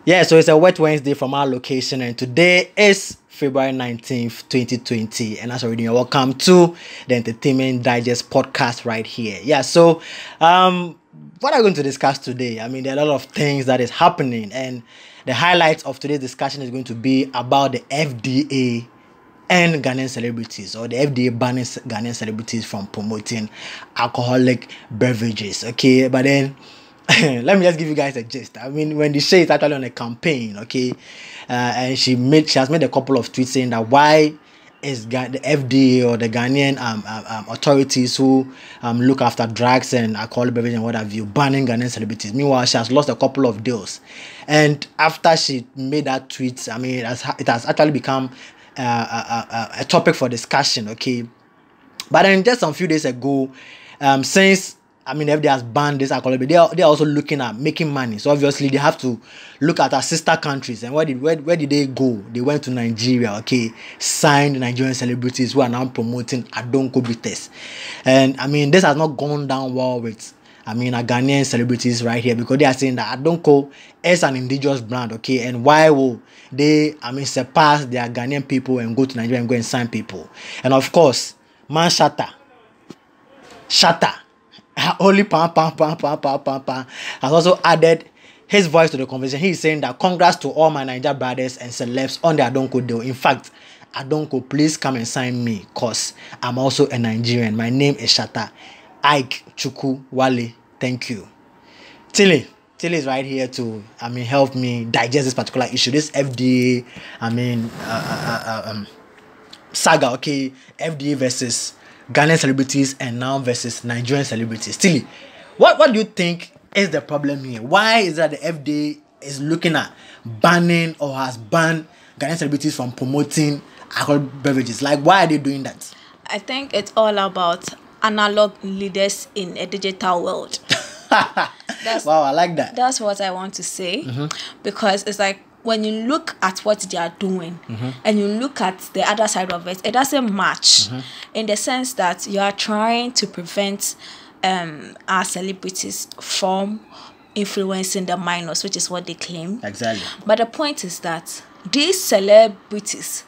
Yeah, so it's a wet Wednesday from our location, and today is February 19th, 2020. And as already, welcome to the Entertainment Digest podcast right here. Yeah, so what are we going to discuss today? I mean, there are a lot of things that is happening, and the highlights of today's discussion is going to be about the FDA and Ghanaian celebrities, or the FDA banning Ghanaian celebrities from promoting alcoholic beverages. Okay, but then let me just give you guys a gist. I mean, when the Shay is actually on a campaign, okay, and she has made a couple of tweets saying that why is the FDA or the Ghanaian authorities who look after drugs and alcoholic beverages and what have you banning Ghanaian celebrities. Meanwhile, she has lost a couple of deals, and after she made that tweet, I mean, it has actually become a topic for discussion, okay. But then just some few days ago, since I mean, FDA has banned this alcohol, but they are also looking at making money. So obviously they have to look at our sister countries. And where did they go? They went to Nigeria, okay, signed Nigerian celebrities who are now promoting Adonko bitters. And I mean, this has not gone down well with our Ghanaian celebrities right here, because they are saying that Adonko is an indigenous brand, okay, and why will they surpass their Ghanaian people and go to Nigeria and go and sign people? And of course, man Shatta only has also added his voice to the conversation. He is saying that congrats to all my Niger brothers and celebs on the Adonko deal. In fact, Adonko, please come and sign me, cause I'm also a Nigerian. My name is Shatta Wale. Thank you. Tilly is right here to help me digest this particular issue. This FDA saga, okay, FDA versus Ghanaian celebrities and now versus Nigerian celebrities. Tilly, what do you think is the problem here? Why is that the FDA is looking at banning or has banned Ghanaian celebrities from promoting alcohol beverages? Like, why are they doing that? I think it's all about analog leaders in a digital world. Wow, I like that. That's what I want to say, because it's like, when you look at what they are doing and you look at the other side of it, it doesn't match in the sense that you are trying to prevent our celebrities from influencing the minors, which is what they claim. Exactly. But the point is that these celebrities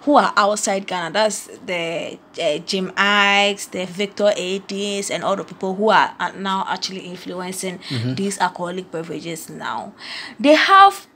who are outside Ghana, that's the Jim Ikes, the Victor ADs, and all the people who are now actually influencing these alcoholic beverages now, they have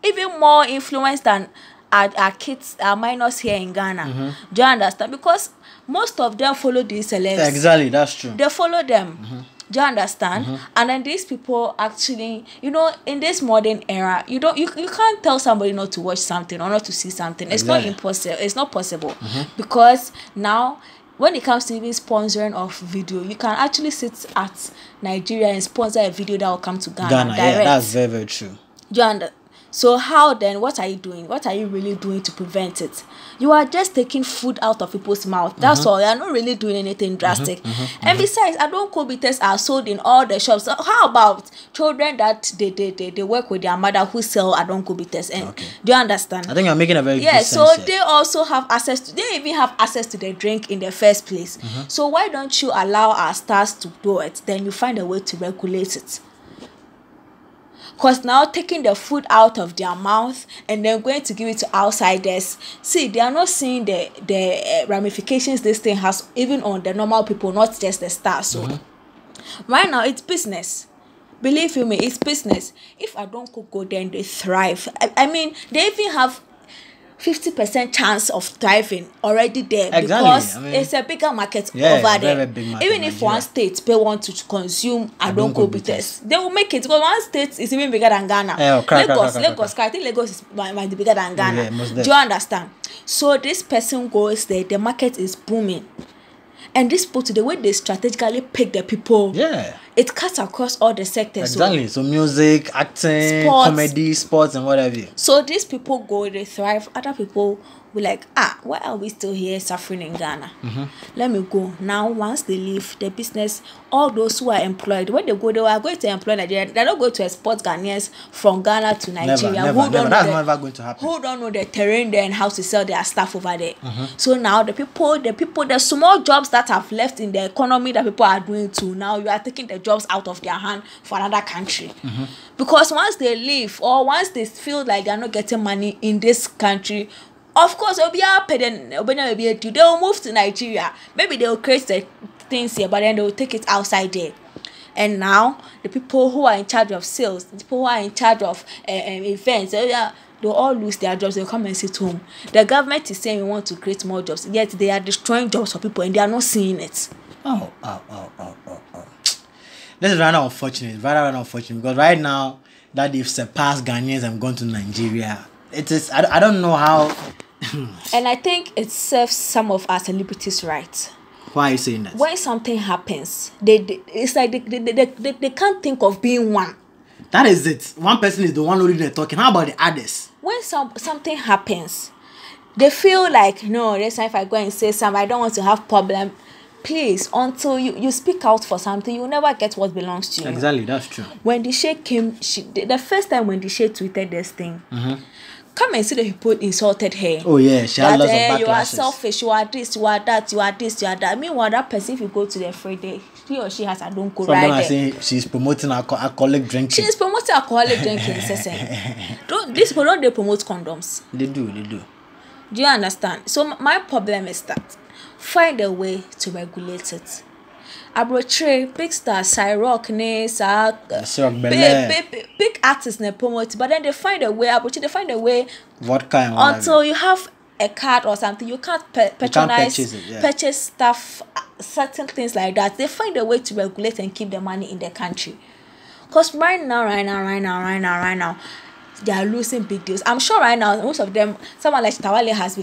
even more influence than our kids, our minors here in Ghana. Do you understand? Because most of them follow these celebs. Exactly, that's true. They follow them. Do you understand? And then these people actually, in this modern era, you can't tell somebody not to watch something or not to see something. It's not impossible. It's not possible, because now, when it comes to even sponsoring of video, you can actually sit at Nigeria and sponsor a video that will come to Ghana direct. Yeah, that's very, very true. Do you understand? So how then, what are you doing? What are you really doing to prevent it? You are just taking food out of people's mouth. That's all. You are not really doing anything drastic. And besides, Adonko bitters are sold in all the shops. So how about children that they work with their mother who sell Adonko bitters? And do you understand? I think you're making a very good sense. So they also have access to, they even have access to the drink in the first place. So why don't you allow our stars to do it? Then you find a way to regulate it. Because now taking the food out of their mouth and then going to give it to outsiders, see, they are not seeing the ramifications this thing has even on the normal people, not just the stars. So right now, it's business. Believe you me, it's business. If I don't go there and they thrive, I mean, they even have 50% chance of thriving already there, because it's a bigger market over there. Market, even if one state want to consume Adonko bitters, they will make it, because one state is even bigger than Ghana. Lagos, I think Lagos might be bigger than Ghana. Do you understand? So this person goes there, the market is booming. And this people, the way they strategically pick the people, it cuts across all the sectors. Exactly. So music, acting, comedy, sports, and whatever. So these people go, they thrive. Other people will like, why are we still here suffering in Ghana? Let me go. Now, once they leave the business, all those who are employed, when they go, they are going to employ Nigeria. They're not going to export Ghanaians from Ghana to Nigeria. Never. That's never going to happen. Who don't know the terrain there and how to sell their stuff over there. So now the small jobs that have left in the economy that people are doing too, now you are taking the jobs out of their hand for another country. Because once they leave or once they feel like they're not getting money in this country, of course they'll move to Nigeria. Maybe they'll create the things here, but then they'll take it outside there. And now the people who are in charge of sales, the people who are in charge of events, they'll all lose their jobs. They'll come and sit home. The government is saying we want to create more jobs, yet they are destroying jobs for people and they are not seeing it. Oh. This is rather unfortunate, because right now that they've surpassed Ghanaians and gone to Nigeria, it is, I don't know how. And I think it serves some of our celebrities right. Why are you saying that? When something happens, it's like they can't think of being one. That is it. One person is the one leading the talking. How about the others? When something happens, they feel like, no, this time if I go and say something, I don't want to have problem. Please, until you speak out for something, you'll never get what belongs to you. Exactly, that's true. When the Sheikh came, the first time when the Sheikh tweeted this thing, come and see the people insulted her. Oh yeah, she had lots of backlashes. You are selfish, you are this, you are that, you are this, you are that. Meanwhile, that person, if you go to the Friday, he or she has Adonko right there. Saying she's promoting alcoholic drinking. She is promoting alcoholic drinking. These people don't promote condoms. They do. Do you understand? So my problem is that find a way to regulate it. Abrotre, big star, Cyrock, big artists ne promote, but then they find a way. Abrotre, they find a way. Vodka until you have a card or something, you can't purchase stuff, certain things like that. They find a way to regulate and keep the money in the country. Because right now, they are losing big deals. I'm sure right now, most of them, someone like Shatta Wale has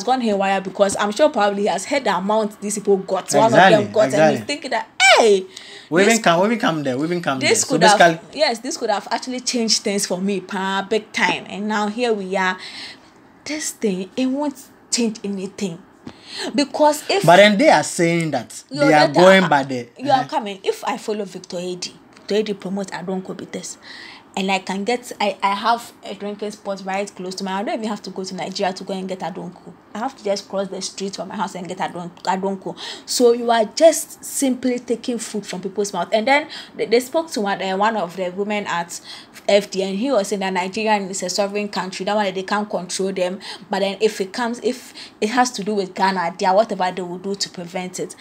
gone haywire because I'm sure probably he has heard the amount these people got. Exactly, one of them got, and he's thinking that, hey, we even come there. This could have actually changed things for me, big time. And now here we are. This thing, it won't change anything. Because but then they are saying that they are going by the. You are coming. If I follow Victor Eddie promotes Adonko Bitters, and I can get, I have a drinking spot right close to my. I don't even have to go to Nigeria to go and get Adonko. I have to just cross the street from my house and get Adonko. So you are just simply taking food from people's mouth. And then they spoke to one of the women at FD, and he was saying that Nigerian is a sovereign country. That one they can't control them. But then if it has to do with Ghana, they are whatever they will do to prevent it.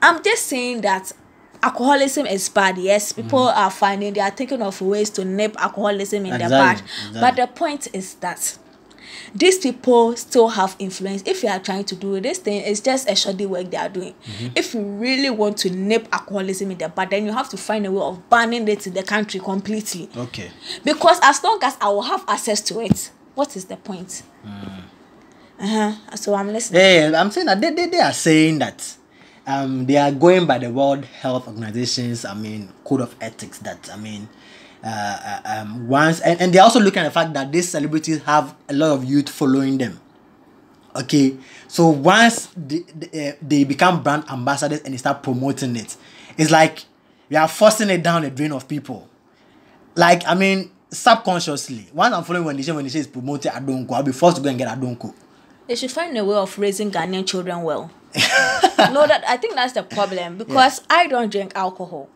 I'm just saying that alcoholism is bad. Yes, people are finding, they are thinking of ways to nip alcoholism in the bud. But the point is that these people still have influence. If you are trying to do this thing, it's just a shoddy work they are doing. If you really want to nip alcoholism in the bud, then you have to find a way of banning it in the country completely. Okay. Because as long as I will have access to it, what is the point? So I'm listening. Yeah, I'm saying that they are saying that they are going by the World Health Organization's, code of ethics. That once and they're also looking at the fact that these celebrities have a lot of youth following them. Okay, so once they become brand ambassadors and they start promoting it, it's like we are forcing it down the drain of people. Like subconsciously, once I'm following when the show is promoting Adonko, I'll be forced to go and get Adonko. They should find a way of raising Ghanaian children well. No, I think that's the problem, because I don't drink alcohol.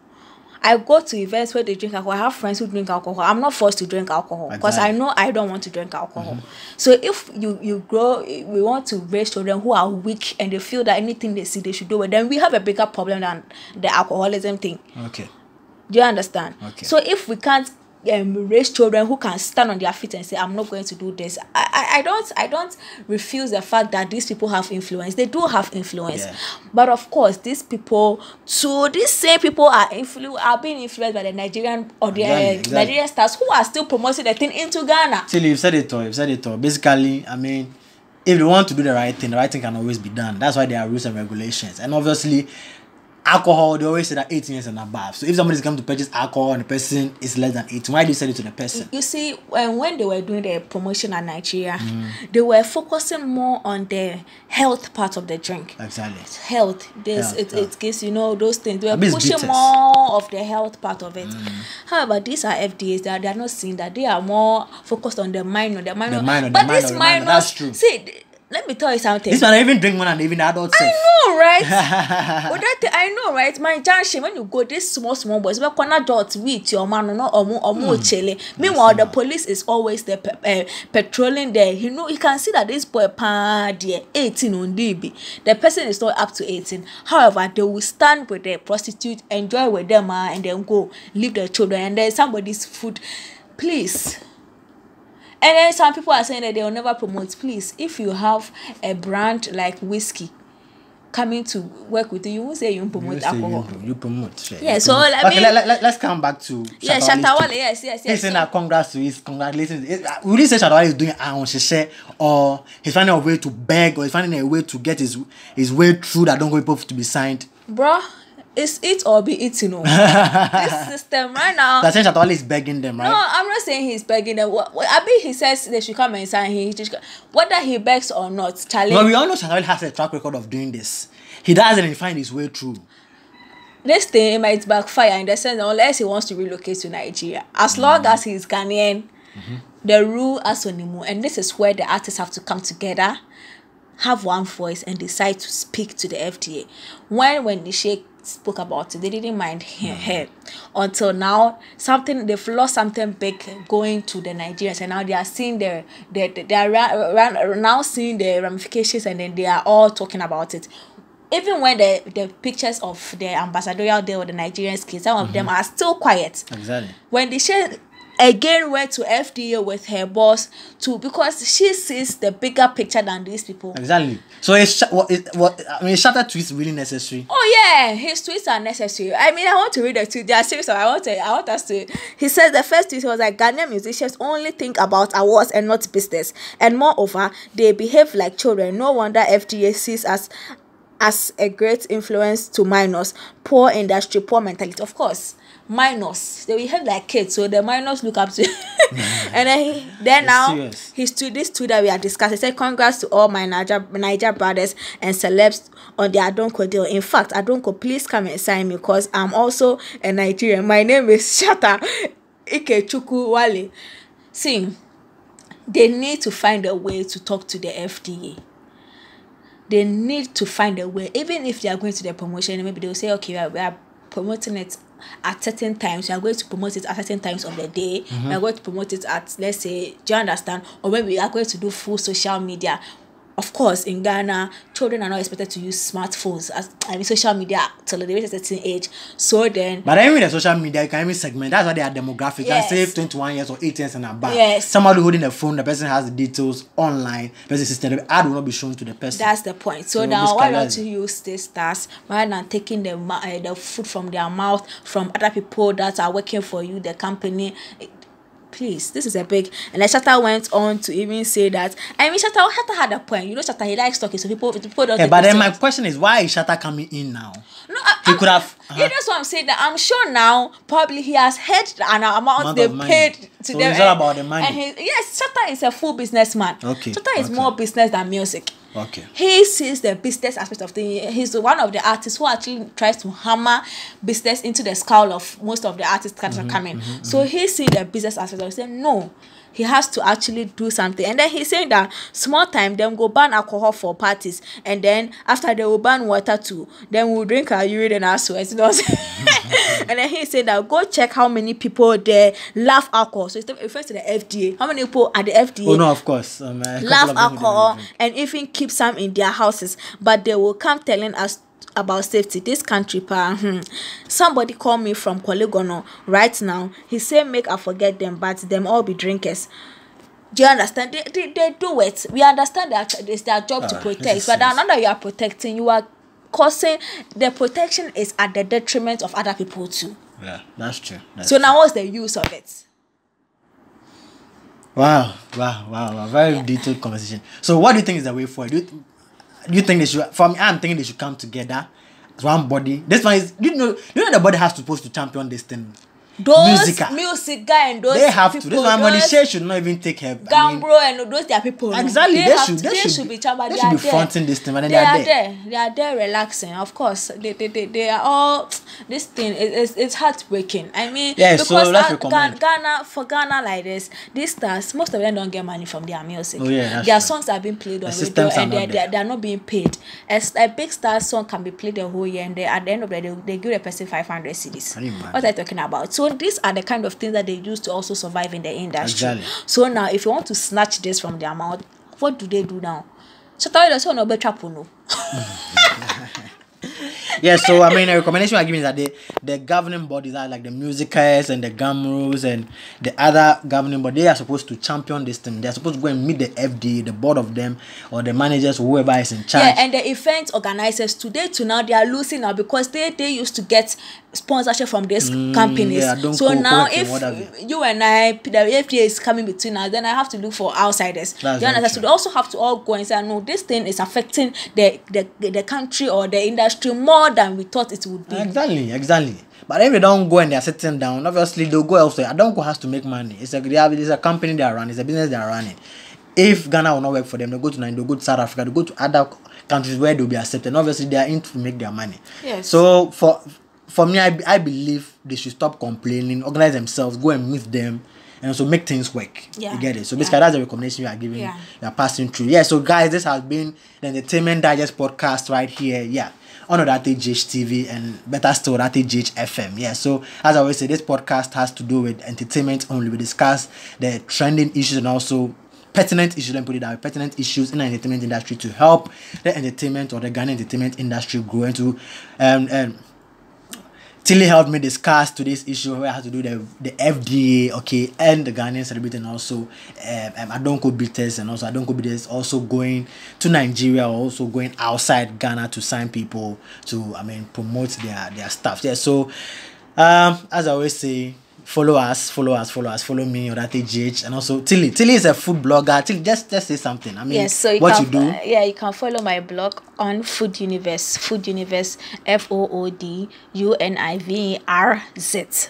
I go to events where they drink alcohol. I have friends who drink alcohol. I'm not forced to drink alcohol because I know I don't want to drink alcohol. So if we want to raise children who are weak and they feel that anything they see they should do it, then we have a bigger problem than the alcoholism thing. Okay. Do you understand? Okay. So if we can't raise children who can stand on their feet and say, I'm not going to do this. I don't refuse the fact that these people have influence. They do have influence. Yeah. But of course, these same people are being influenced by the Nigerian or the Nigerian stars who are still promoting the thing into Ghana. Till you've said it all. Basically, if you want to do the right thing can always be done. That's why there are rules and regulations. And obviously, alcohol, they always say that 18 years and above. So if somebody's come to purchase alcohol and the person is less than 18, why do you sell it to the person? You see, when they were doing the promotion in Nigeria, they were focusing more on the health part of the drink. Exactly. Health. It gives, those things. They were pushing more of the health part of it. However, these are FDAs. They are not seeing that. They are more focused on the minor. But this minor, that's true. See, let me tell you something. This one even drink more than even the adults. I know, right? But I know, right? My junction, when you go, this small boys, we cannot dot with your man or more chile. Meanwhile, the police is always there patrolling there. You know, you can see that this boy 18 on DB. The person is not up to 18. However, they will stand with the prostitute, enjoy with them, and then go leave their children, and then somebody's food. Please. And then some people are saying that they will never promote. Please, if you have a brand like whiskey coming to work with you, you won't say you promote alcohol. You promote. Sure. Yeah, so okay, let's come back to Shatta Wale. Yes. He's saying that congratulations. Would you say Shatta Wale is doing share, or he's finding a way to beg, or he's finding a way to get his way through that don't go people to be signed? Bro, it's it or be it, you know. This system right now. That's saying Shatta Wale is begging them, right? No, I'm not saying he's begging them. I mean, he says they should come and sign. Whether he begs or not, Charlie. Well, we all know Shatta Wale has a track record of doing this. He doesn't find his way through. This thing might backfire in the sense that unless he wants to relocate to Nigeria. As long as he's Ghanaian, the rule as anymore. And this is where the artists have to come together, have one voice, and decide to speak to the FDA. When the Sheikh spoke about it, they didn't mind her. Until now, they've lost something big going to the Nigerians, and now they are seeing they are now seeing the ramifications, and then they are all talking about it. Even when the pictures of the ambassadorial there with the Nigerian kids, some of them are still quiet. Exactly. When the Sheikh again went to FDA with her boss too, because she sees the bigger picture than these people. Exactly. So Shatta tweets really necessary. Oh yeah, his tweets are necessary. I mean, I want to read the tweet. They are serious. I want us to. He says the first tweet was like, Ghanaian musicians only think about awards and not business, and moreover, they behave like children. No wonder FDA sees us as a great influence to minors. Poor industry, poor mentality. Of course, minors, they behave like kids, so the minors look up to and then now this tweet that we are discussing said, congrats to all my Niger brothers and celebs on the Adonko deal. In fact, Adonko, please come and sign me because I'm also a Nigerian. My name is Shatta Wale. See, they need to find a way to talk to the FDA. They need to find a way, even if they are going to the promotion, maybe they'll say, okay, we are promoting it at certain times. We are going to promote it at certain times of the day. We are going to promote it at, let's say, do you understand? Or maybe we are going to do full social media. Of course, in Ghana, children are not expected to use smartphones, social media till they reach a certain age. So then, but even with the social media, you can even segment. That's why they are demographic. Yes. You can say 21 years or 8 years and above. Yes. Somebody holding a phone, the person has the details online. The person system, the ad will not be shown to the person. That's the point. So now, why don't you use this stars rather than taking the food from their mouth from other people that are working for you, the company? Please, this is a big. And then Shatta went on to even say that. I mean, Shatta had a point. You know, Shatta, he likes talking, so people don't. Yeah, but then my question is, why is Shatta coming in now? No, he could have. Yeah, that's what I'm saying. That I'm sure now, probably he has heard an amount they paid to so them. It's all about the money. And yes, Shatta is a full businessman. Okay. Shatta is more business than music. Okay. He sees the business aspect of things. He's one of the artists who actually tries to hammer business into the skull of most of the artists that are coming. So he sees the business aspect of it. Saying no, he has to actually do something. And then he's saying that small time, them go ban alcohol for parties, and then after they will ban water too, then we'll drink our urine and our sweat. You know? And then he said that go check how many people there love alcohol. So it refers to the FDA. How many people at the FDA? Oh no, of course. Love alcohol and even keep some in their houses, but they will come telling us about safety. This country, somebody called me from Kwalegono right now. He said make I forget them, but them all be drinkers. Do you understand? They do it. We understand that it's their job to protect, but now that you are protecting, you are causing the protection is at the detriment of other people too. Yeah, that's true. So now what's the use of it? Wow. Very detailed conversation. So what do you think is the way forward? Do you think they should? For me, I'm thinking they should come together as one body. This one is, you know the body has supposed to champion this thing. those music guy and those they have to. people, This one money should not even take help. Gambro and those their people. Exactly. They should be chamba. They should be fronting this thing, and they are there. They are there relaxing. Of course, they are all. This thing it's heartbreaking. I mean, yeah, because so Ghana like this, these stars, most of them don't get money from their music. Oh, yeah, their songs are being played on radio and they are not being paid. As a big star song can be played the whole year, and at the end of the day, they give a person 500 CDs. What are you talking about? So these are the kind of things that they use to also survive in the industry. Exactly. So now, if you want to snatch this from their mouth, what do they do now? Shatta Wale doesn't know better no. Yeah, so I mean, a recommendation I'm giving is that the governing bodies are like the musicers and the gamros and the other governing bodies. They are supposed to champion this thing. They're supposed to go and meet the FDA, the board of them, or the managers, or whoever is in charge. Yeah, and the event organizers today to now they are losing now because they used to get sponsorship from these companies. Yeah, so now if you and I, the FDA is coming between us, then I have to look for outsiders. You understand? So they also have to all go and say, no, this thing is affecting the country or the industry more than we thought it would be. Exactly. But if they don't go and they're sitting down, obviously they'll go elsewhere. Adonko has to make money. It's a company they are running. It's a business they are running. If Ghana will not work for them, they'll go to Nigeria, they'll go to South Africa, they'll go to other countries where they'll be accepted. And obviously they are in to make their money. Yes. So for me, I believe they should stop complaining, organize themselves, go and meet them, and also make things work. Yeah. You get it? So basically, that's the recommendation you are giving, you are passing through. Yeah, so guys, this has been the Entertainment Digest podcast right here. Yeah. On that GH TV and better still that GH FM. Yeah, so as I always say, this podcast has to do with entertainment only. We discuss the trending issues and also pertinent issues, let me put it that way, pertinent issues in the entertainment industry to help the entertainment or the Ghana entertainment industry grow into Tilly helped me discuss today's issue where I had to do the FDA, okay, and the Ghanaian celebrity, and also Adonko beaters, and also Adonko beaters also going to Nigeria, or also going outside Ghana to sign people to, promote their stuff. Yeah, so as I always say, follow me or that GH, and also Tilly is a food blogger. Tilly, just say something. Yes, so you can follow my blog on Food Universe, FoodUniverse, FoodUniverse,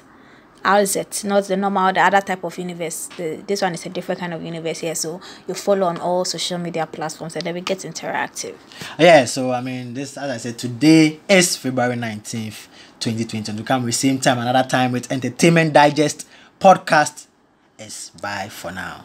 not the normal, the other type of universe. This one is a different kind of universe here. So you follow on all social media platforms, and then we get interactive. Yeah, so this, as I said, today is February 19th, 2020, and to come with same time another time with Entertainment Digest podcast. Is bye for now.